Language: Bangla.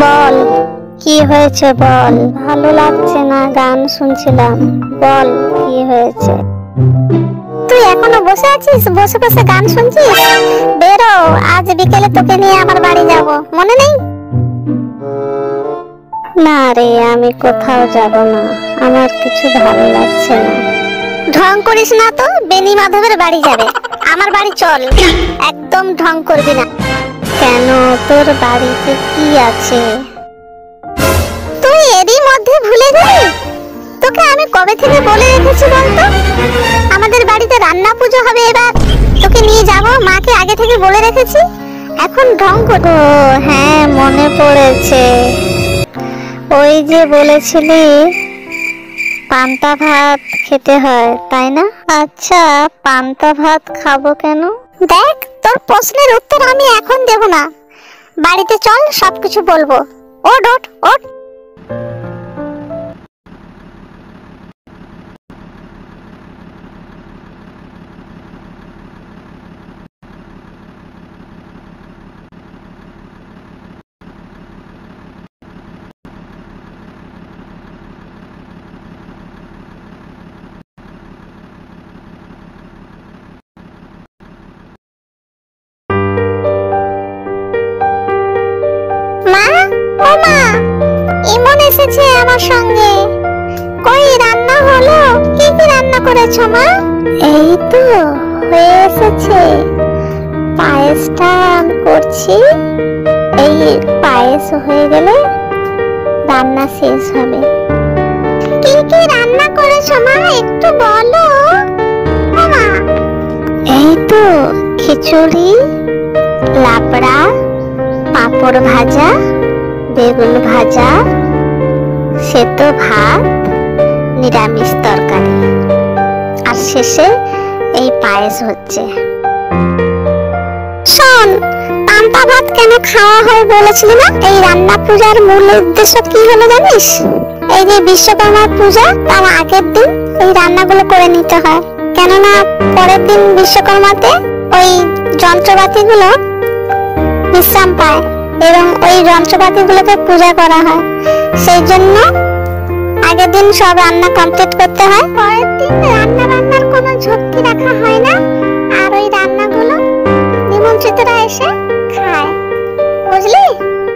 বল কি হয়েছে বল, ভালো লাগছে না, গান শুনছিলাম, বল কি হয়েছে। তুই এখনো বসে আছিস, বসে বসে গান শুনছিস? বেরো, আজ বিকেলে তোকে নিয়ে আমার বাড়ি যাব, মনে নেই? না রে, আমি কোথাও যাব না, আমার কিছু ভালো লাগছে না। ঢং করিস না তো, বেনি মাধবের বাড়ি যাবে, আমার বাড়ি চল। একদম ঢং করবি না। কেন, তোর বাড়িতে কি আছে? তুই এরই মধ্যে ভুলে গেলি? তোকে আমি কবে থেকে বলে রেখেছি বলতো, আমাদের বাড়িতে রান্না পুজো হবে, এবার তোকে নিয়ে যাব, মাকে আগে থেকে বলে রেখেছি। এখন ঢং করো? হ্যাঁ মনে পড়েছে, ওই যে বলেছিলি পান্তা ভাত খেতে হয়, তাই না? আচ্ছা, পান্তা ভাত খাবো কেন? দেখ, তোর প্রশ্নের উত্তর আমি এখন দেব না, বাড়িতে চল, সবকিছু বলবো। ওঠ ওঠ ওঠ। ইমন এসেছে আমার সঙ্গে। কই রান্না হলো? কি কি রান্না করেছো মা? এই তো হয়ে এসেছে, পায়েসটা করছি, এই পায়েস হয়ে গেলে রান্না শেষ হবে। কি কি রান্না করেছো মা, একটু বলো। মা এই তো খিচুড়ি, লাবড়া, পাঁপড় ভাজা, বেগুন ভাজা, সেদ্ধ ভাত, নিরামিষ তরকারি, আর শেষে এই পায়েস হচ্ছে। শোন, পান্তা ভাত কেন খাওয়া হয় বলেছিলি না? এই রান্না পূজার মূল উদ্দেশ্য কি হলো জানিস? এই যে বিশ্বকর্মা পূজা, তার আগের দিন এই রান্নাগুলো করে নিতে হয়, কেননা পরের দিন বিশ্বকর্মাতে ওই যন্ত্রপাতিগুলো বিশ্রাম পায় এবং ওই যন্ত্রপাতিগুলোকে পূজা করা হয়, সেই জন্য আগের দিন সব রান্না কমপ্লিট করতে হয়, পরের দিন